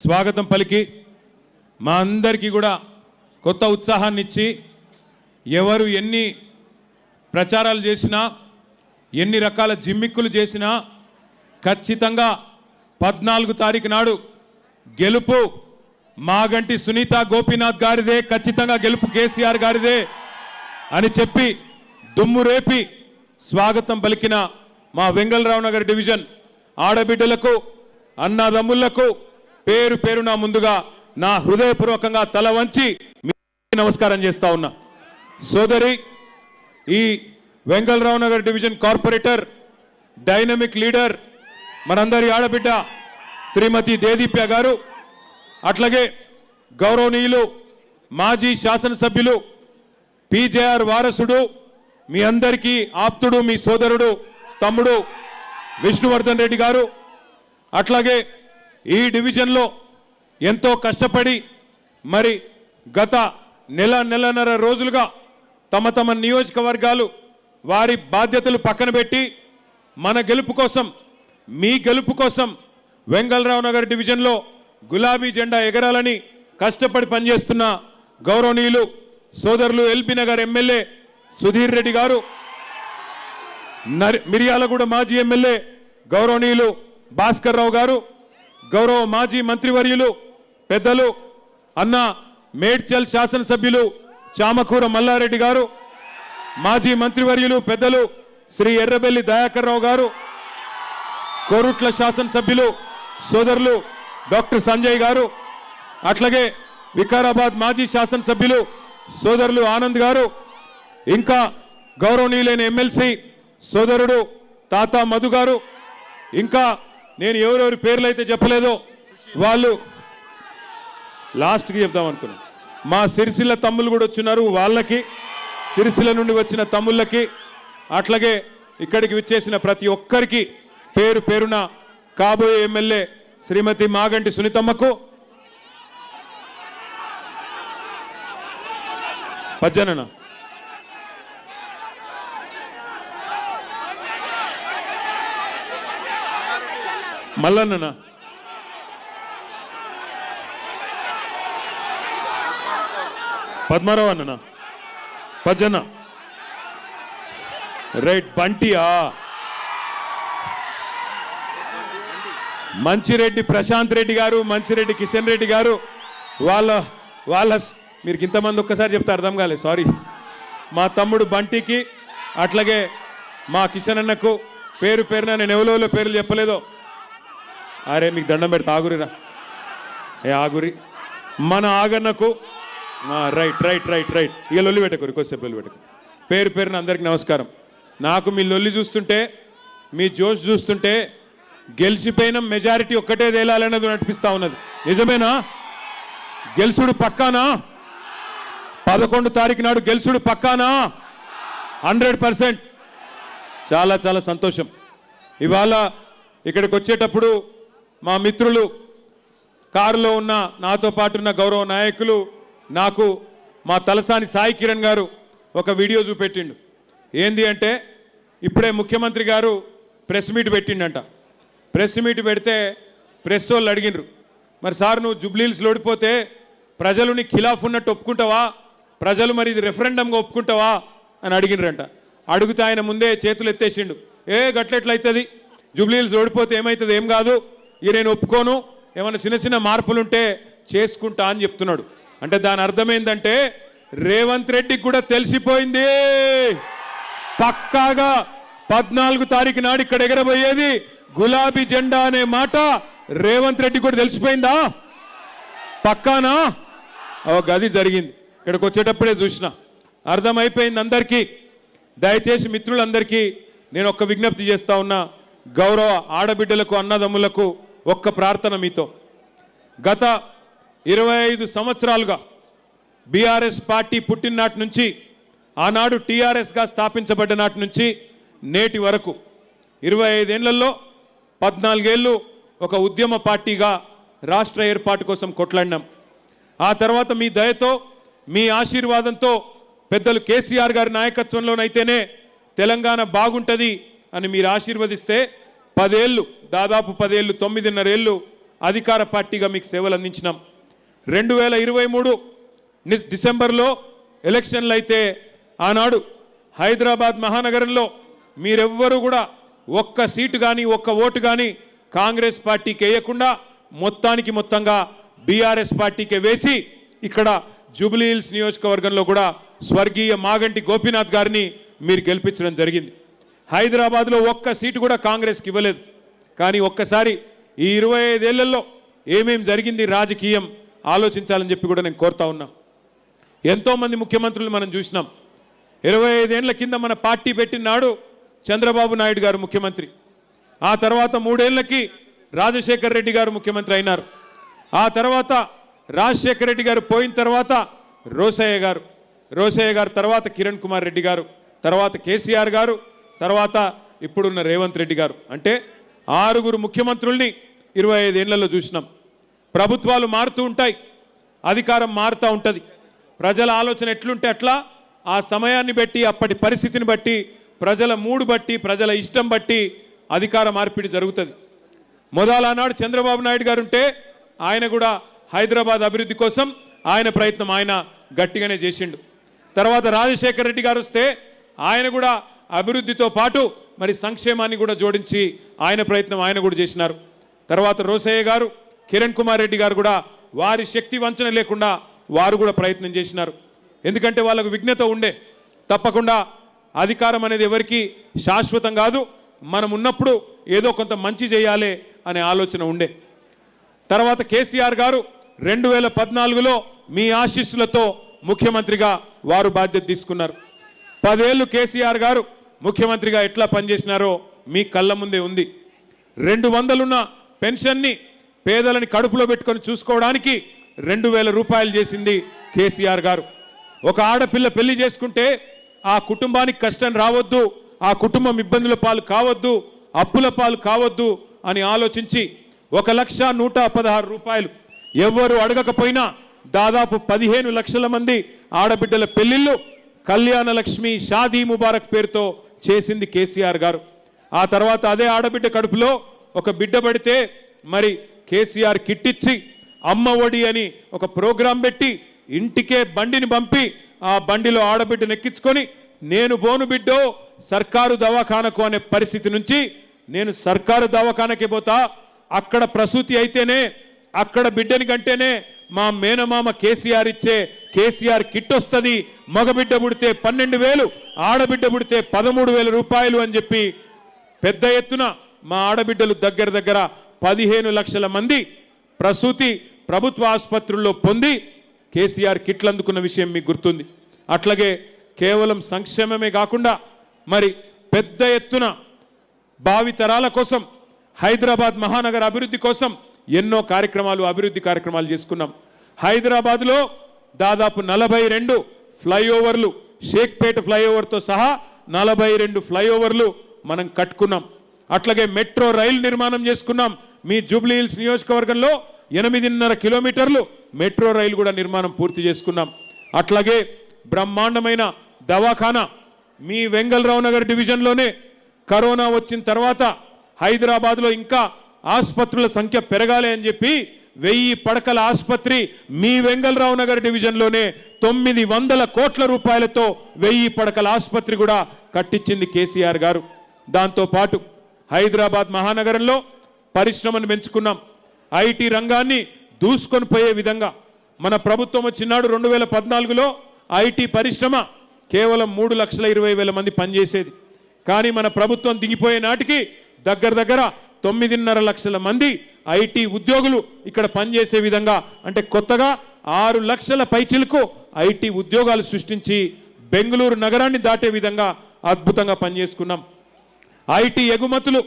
స్వాగతం పలికి మా అందరికీ కూడా కొత్త ఉత్సాహాన్ని ఇచ్చి ఎవరు ఎన్ని ప్రచారాలు చేసినా ఎన్ని రకాల జిమ్మిక్కులు చేసినా ఖచ్చితంగా 14 తారీఖు నాడు గెలుపు మాగంటి సునీత గోపీనాథ్ గారిదే, ఖచ్చితంగా గెలుపు కేసీఆర్ గారిదే అని చెప్పి దుమ్ము రేపి స్వాగతం పలికిన మా వెంగళరావు నగర్ డివిజన్ ఆడబిడ్డలకు అన్నదమ్ములకు పేరు పేరున ముందుగా నా హృదయపూర్వకంగా తల వంచి నమస్కారం చేస్తా ఉన్నా. సోదరి, ఈ Vengalrao Nagar division corporator dynamic leader మనందరి ఆడబిడ్డ శ్రీమతి దేదీప్య గారు, అట్లాగే గౌరవనీయులు మాజీ శాసనసభ్యులు పీజేఆర్ వారసుడు, మీ అందరికీ ఆప్తుడు, మీ సోదరుడు తమ్ముడు విష్ణువర్ధన్ రెడ్డి గారు, అట్లాగే ఈ డివిజన్లో ఎంతో కష్టపడి మరి గత నెలన్నర రోజులుగా తమ తమ నియోజకవర్గాలు వారి బాధ్యతలు పక్కన పెట్టి మన గెలుపు కోసం, మీ గెలుపు కోసం వెంగళరావు నగర్ డివిజన్లో గులాబీ జెండా ఎగరాలని కష్టపడి పనిచేస్తున్న గౌరవనీయులు సోదరులు ఎల్బీ నగర్ ఎమ్మెల్యే సుధీర్ రెడ్డి గారు, మిర్యాలగూడ మాజీ ఎమ్మెల్యే గౌరవనీయులు భాస్కర్ రావు గారు, గౌరవ మాజీ మంత్రివర్యులు పెద్దలు అన్న మేడ్చల్ శాసనసభ్యులు చామకూర మల్లారెడ్డి గారు, మాజీ మంత్రివర్యులు పెద్దలు శ్రీ ఎర్రబెల్లి దయాకర్ రావు గారు, కోరుట్ల శాసనసభ్యులు సోదరులు డాక్టర్ సంజయ్ గారు, అట్లాగే వికారాబాద్ మాజీ శాసనసభ్యులు సోదరులు ఆనంద్ గారు, ఇంకా గౌరవనీయులైన ఎమ్మెల్సీ సోదరుడు తాత మధు గారు, ఇంకా నేను ఎవరెవరి పేర్లు అయితే చెప్పలేదో వాళ్ళు లాస్ట్కి చెప్దాం అనుకున్నాను. మా సిరిసిల్ల తమ్ముళ్ళు కూడా వచ్చినారు, వాళ్ళకి సిరిసిల్ల నుండి వచ్చిన తమ్ముళ్ళకి, అట్లాగే ఇక్కడికి విచ్చేసిన ప్రతి ఒక్కరికి పేరు పేరున కాబోయే ఎమ్మెల్యే శ్రీమతి మాగంటి సునీతమ్మకు పజ్జనన మల్లన్న పద్మారావు అన్న పజ్జన రైట్ బంటియా మంచిరెడ్డి ప్రశాంత్ రెడ్డి గారు, మంచిరెడ్డి కిషన్ రెడ్డి గారు, వాళ్ళ మీరు ఇంతమంది ఒక్కసారి చెప్తే అర్థం కాలేదు, సారీ. మా తమ్ముడు బంటికి అట్లాగే మా కిషన్ అన్నకు పేరు పేరున నేను ఎవరో పేర్లు చెప్పలేదో, అరే మీకు దండం పెడితే ఆగురిరా, ఆగురి మన ఆగన్నకు రైట్ రైట్ రైట్ రైట్ ఇక లొల్లి పెట్టకూరి, కొద్దిసేపు లొల్లి పెట్టకు. పేరు పేరున అందరికి నమస్కారం. నాకు మీ లొల్లి చూస్తుంటే, మీ జోష్ చూస్తుంటే గెలిచిపోయిన మెజారిటీ ఒక్కటే తేలాలన్నది నడిపిస్తా ఉన్నది. నిజమేనా? గెలుసుడు పక్కానా? 11 తారీఖు నాడు గెలుసుడు పక్కానా? 100%. చాలా చాలా సంతోషం. ఇవాళ ఇక్కడికి వచ్చేటప్పుడు మా మిత్రులు కారులో ఉన్న నాతో పాటు ఉన్న గౌరవ నాయకులు నాకు మా తలసాని సాయి కిరణ్ గారు ఒక వీడియో చూపెట్టిండు. ఏంది అంటే, ఇప్పుడే ముఖ్యమంత్రి గారు ప్రెస్ మీట్ పెట్టిండంట. ప్రెస్ మీట్ పెడితే ప్రెస్ వాళ్ళు అడిగినరు, మరి సార్ నువ్వు జుబ్లీహిల్స్లో ఓడిపోతే ప్రజలు నీ ఖిలాఫ్ ఉన్నట్టు ఒప్పుకుంటావా, ప్రజలు మరి ఇది రెఫరెండంగా ఒప్పుకుంటావా అని అడిగినరంట. అడిగితే ఆయన ముందే చేతులు ఎత్తేసిండు, గట్లెట్లయితుంది, జుబ్లీహిల్స్ ఓడిపోతే ఏమవుతుంది, ఏం కాదు, ఇక నేను ఒప్పుకోను, ఏమైనా చిన్న చిన్న మార్పులుంటే చేసుకుంటా అని చెప్తున్నాడు. అంటే దాని అర్థం ఏంటంటే రేవంత్ రెడ్డికి కూడా తెలిసిపోయింది, పక్కాగా 14 తారీఖు నాడు ఇక్కడ ఎగరబోయేది గులాబీ జెండా అనే మాట రేవంత్ రెడ్డి కూడా తెలిసిపోయిందా? పక్కానా? గది జరిగింది. ఇక్కడికి వచ్చేటప్పుడే చూసిన, అర్థమైపోయింది అందరికీ. దయచేసి మిత్రులందరికీ నేను ఒక్క విజ్ఞప్తి చేస్తా ఉన్నా, గౌరవ ఆడబిడ్డలకు అన్నదమ్ములకు ఒక్క ప్రార్థన మీతో. గత 25 సంవత్సరాలుగా బీఆర్ఎస్ పార్టీ పుట్టిన నాటి నుంచి, ఆనాడు టీఆర్ఎస్గా స్థాపించబడ్డ నాటి నుంచి నేటి వరకు 25 ఏళ్లలో 14 ఏళ్ళు ఒక ఉద్యమ పార్టీగా రాష్ట్ర ఏర్పాటు కోసం కొట్లాడినాం. ఆ తర్వాత మీ దయతో, మీ ఆశీర్వాదంతో, పెద్దలు కేసీఆర్ గారి నాయకత్వంలోనైతేనే తెలంగాణ బాగుంటుంది అని మీరు ఆశీర్వదిస్తే 10 ఏళ్ళు, దాదాపు 10 ఏళ్ళు, 9.5 ఏళ్ళు అధికార పార్టీగా మీకు సేవలు అందించినాం. 2023 డిసెంబర్లో ఎలక్షన్లు అయితే ఆనాడు హైదరాబాద్ మహానగరంలో మీరెవ్వరూ కూడా ఒక్క సీటు కానీ ఒక్క ఓటు కానీ కాంగ్రెస్ పార్టీకి వేయకుండా మొత్తంగా బీఆర్ఎస్ పార్టీకి వేసి ఇక్కడ జూబ్లీ హిల్స్ నియోజకవర్గంలో కూడా స్వర్గీయ మాగంటి గోపీనాథ్ గారిని మీరు గెలిపించడం జరిగింది. హైదరాబాద్లో ఒక్క సీటు కూడా కాంగ్రెస్కి ఇవ్వలేదు. కానీ ఒక్కసారి ఈ 25 ఏళ్లలో ఏమేం జరిగింది రాజకీయం ఆలోచించాలని చెప్పి కూడా నేను కోరుతా ఉన్నా. ఎంతోమంది ముఖ్యమంత్రులు మనం చూసినాం. 25 ఏళ్ల కింద మన పార్టీ పెట్టిన నాడు చంద్రబాబు నాయుడు గారు ముఖ్యమంత్రి. ఆ తర్వాత 3 ఏళ్లకి రాజశేఖర్ రెడ్డి గారు ముఖ్యమంత్రి అయినారు. ఆ తర్వాత రాజశేఖర్ రెడ్డి గారు పోయిన తర్వాత రోసయ్య గారు తర్వాత కిరణ్ కుమార్ రెడ్డి గారు, తర్వాత కేసీఆర్ గారు, తర్వాత ఇప్పుడున్న రేవంత్ రెడ్డి గారు. అంటే 6 ముఖ్యమంత్రుల్ని 25 ఏళ్లలో చూసినాం. ప్రభుత్వాలు మారుతూ ఉంటాయి, అధికారం మారుతూ ఉంటుంది. ప్రజల ఆలోచన ఎట్లుంటే అట్లా ఆ సమయాన్ని బట్టి, అప్పటి పరిస్థితిని బట్టి, ప్రజల మూడు బట్టి, ప్రజల ఇష్టం బట్టి అధికార మార్పిడి జరుగుతుంది. మొదలనాడు చంద్రబాబు నాయుడు గారు ఉంటే ఆయన కూడా హైదరాబాద్ అభివృద్ధి కోసం ఆయన ప్రయత్నం ఆయన గట్టిగానే చేసిండు. తర్వాత రాజశేఖర్ రెడ్డి గారు వస్తే ఆయన కూడా అభివృద్ధితో పాటు మరి సంక్షేమాన్ని కూడా జోడించి ఆయన ప్రయత్నం ఆయన కూడా చేసినారు. తర్వాత రోసయ్య గారు, కిరణ్ కుమార్ రెడ్డి గారు కూడా వారి శక్తి వంచన లేకుండా వారు కూడా ప్రయత్నం చేసినారు. ఎందుకంటే వాళ్ళకు విఘ్నత ఉండే, తప్పకుండా అధికారం అనేది ఎవరికి శాశ్వతం కాదు, మనం ఉన్నప్పుడు ఏదో కొంత మంచి చేయాలి అనే ఆలోచన ఉండే. తర్వాత కేసీఆర్ గారు 2014లో మీ ఆశీస్సులతో ముఖ్యమంత్రిగా వారు బాధ్యత తీసుకున్నారు. 10 ఏళ్ళు కేసీఆర్ గారు ముఖ్యమంత్రిగా ఎట్లా పనిచేసినారో మీ కళ్ళ ముందే ఉంది. 200 ఉన్న పెన్షన్ని పేదలని కడుపులో పెట్టుకొని చూసుకోవడానికి 2000 రూపాయలు చేసింది కేసీఆర్ గారు. ఒక ఆడపిల్ల పెళ్లి చేసుకుంటే ఆ కుటుంబానికి కష్టం రావద్దు, ఆ కుటుంబం ఇబ్బందుల పాలు కావద్దు, అప్పుల పాలు కావద్దు అని ఆలోచించి 1,116 రూపాయలు ఎవ్వరు అడగకపోయినా దాదాపు 15 లక్షల మంది ఆడబిడ్డల పెళ్లిళ్ళు కళ్యాణ లక్ష్మి షాదీ ముబారక్ పేరుతో చేసింది కేసీఆర్ గారు. ఆ తర్వాత అదే ఆడబిడ్డ కడుపులో ఒక బిడ్డ పడితే మరి కేసీఆర్ కిట్టిచ్చి అమ్మ ఒడి అని ఒక ప్రోగ్రాం పెట్టి ఇంటికే బండిని పంపి ఆ బండిలో ఆడబిడ్డను ఎక్కించుకొని నేను బోను బిడ్డో సర్కారు దవాఖానకు అనే పరిస్థితి నుంచి నేను సర్కారు దవాఖానకే పోతా, అక్కడ ప్రసూతి అయితేనే అక్కడ బిడ్డని కంటేనే మా మేనమామ కేసీఆర్ ఇచ్చే కేసీఆర్ కిట్ వస్తుంది, మగబిడ్డ పుడితే 12,000, ఆడబిడ్డ పుడితే 13,000 రూపాయలు అని చెప్పి పెద్ద ఎత్తున మా ఆడబిడ్డలు దగ్గర 15 లక్షల మంది ప్రసూతి ప్రభుత్వ ఆసుపత్రుల్లో పొంది కేసీఆర్ కిట్లు అందుకున్న విషయం మీకు గుర్తుంది. అట్లాగే కేవలం సంక్షేమమే కాకుండా మరి పెద్ద ఎత్తున భావితరాల కోసం హైదరాబాద్ మహానగర అభివృద్ధి కోసం ఎన్నో అభివృద్ధి కార్యక్రమాలు చేసుకున్నాం. హైదరాబాద్లో దాదాపు 42 ఫ్లైఓవర్లు, షేక్పేట ఫ్లైఓవర్తో సహా 42 ఫ్లైఓవర్లు మనం కట్టుకున్నాం. అట్లాగే మెట్రో రైలు నిర్మాణం చేసుకున్నాం. మీ జూబ్లీ హిల్స్ నియోజకవర్గంలో 8.5 కిలోమీటర్లు మెట్రో రైలు కూడా నిర్మాణం పూర్తి చేసుకున్నాం. అట్లాగే బ్రహ్మాండమైన దవాఖానా మీ వెంగళరావు నగర్ డివిజన్లోనే కరోనా వచ్చిన తర్వాత హైదరాబాద్లో ఇంకా ఆసుపత్రుల సంఖ్య పెరగాలి అని చెప్పి 1000 పడకల ఆసుపత్రి మీ వెంగళరావు నగర్ డివిజన్లోనే 900 కోట్ల రూపాయలతో 1000 పడకల ఆసుపత్రి కూడా కట్టించింది కేసీఆర్ గారు. దాంతోపాటు హైదరాబాద్ మహానగరంలో పరిశ్రమను పెంచుకున్నాం. ఐటీ రంగాన్ని దూసుకొని పోయే విధంగా మన ప్రభుత్వం వచ్చినాడు 2014లో ఐటీ పరిశ్రమ కేవలం 3,20,000 మంది పనిచేసేది. కానీ మన ప్రభుత్వం దిగిపోయే నాటికి దగ్గర 9.5 లక్షల మంది ఐటీ ఉద్యోగులు ఇక్కడ పనిచేసే విధంగా, అంటే కొత్తగా 6 లక్షల పైచిలకు ఐటీ ఉద్యోగాలు సృష్టించి బెంగళూరు నగరాన్ని దాటే విధంగా అద్భుతంగా పనిచేసుకున్నాం. ఐటీ ఎగుమతులు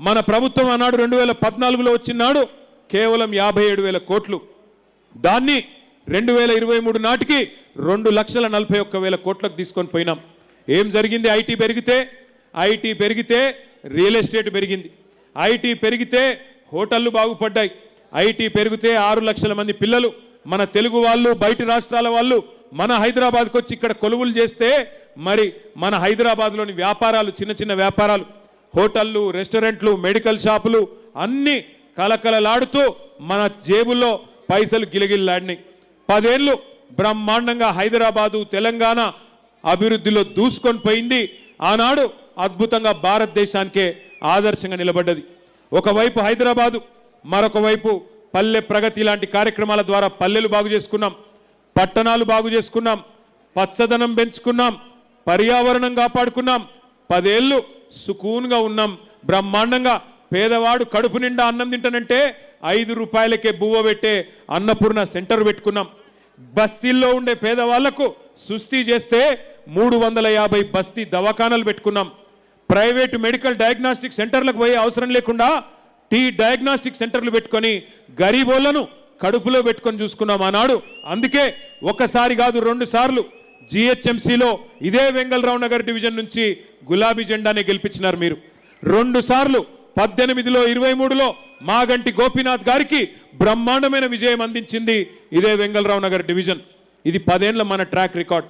మన ప్రభుత్వం అన్నాడు 2014లో వచ్చినాడు కేవలం 57,000 కోట్లు. దాన్ని 2023 నాటికి 2,41,000 కోట్లకు తీసుకొని పోయినాం. ఏం జరిగింది? ఐటీ పెరిగితే రియల్ ఎస్టేట్ పెరిగింది, ఐటీ పెరిగితే హోటళ్ళు బాగుపడ్డాయి, ఐటీ పెరిగితే 6 లక్షల మంది పిల్లలు మన తెలుగు వాళ్ళు బయట రాష్ట్రాల వాళ్ళు మన హైదరాబాద్కి వచ్చి ఇక్కడ కొలువులు చేస్తే మరి మన హైదరాబాద్లోని వ్యాపారాలు, చిన్న వ్యాపారాలు, హోటళ్ళు, రెస్టారెంట్లు, మెడికల్ షాపులు అన్నీ కలకలలాడుతూ మన జేబుల్లో పైసలు గిలగిల్లాడినాయి 10 ఏళ్ళు బ్రహ్మాండంగా హైదరాబాదు తెలంగాణ అభివృద్ధిలో దూసుకొని పోయింది ఆనాడు అద్భుతంగా భారతదేశానికే ఆదర్శంగా నిలబడ్డది ఒకవైపు హైదరాబాదు మరొక వైపు పల్లె ప్రగతి లాంటి కార్యక్రమాల ద్వారా పల్లెలు బాగు చేసుకున్నాం పట్టణాలు బాగు చేసుకున్నాం పచ్చదనం పెంచుకున్నాం పర్యావరణం కాపాడుకున్నాం 10 ఏళ్ళు సుకూన్గా ఉన్నాం బ్రహ్మాండంగా పేదవాడు కడుపు నిండా అన్నం తింటానంటే 5 రూపాయలకే బువ్వ పెట్టే అన్నపూర్ణ సెంటర్ పెట్టుకున్నాం బస్తీల్లో ఉండే పేదవాళ్లకు సుస్థి చేస్తే 350 బస్తీ దవాఖానాలు పెట్టుకున్నాం ప్రైవేటు మెడికల్ డయాగ్నాస్టిక్ సెంటర్లకు పోయే అవసరం లేకుండా డయాగ్నాస్టిక్ సెంటర్లు పెట్టుకొని గరీబోళ్లను కడుపులో పెట్టుకొని చూసుకున్నాం ఆనాడు అందుకే ఒకసారి కాదు 2 సార్లు జిహెచ్ఎంసీలో ఇదే వెంగళరావు నగర్ డివిజన్ నుంచి గులాబీ జెండానే గెలిపించినారు మీరు 2 సార్లు 18లో 23లో మాగంటి గోపీనాథ్ గారికి బ్రహ్మాండమైన విజయం అందించింది ఇదే వెంగళరావు నగర్ డివిజన్ ఇది 10 ఏళ్ల మన ట్రాక్ రికార్డ్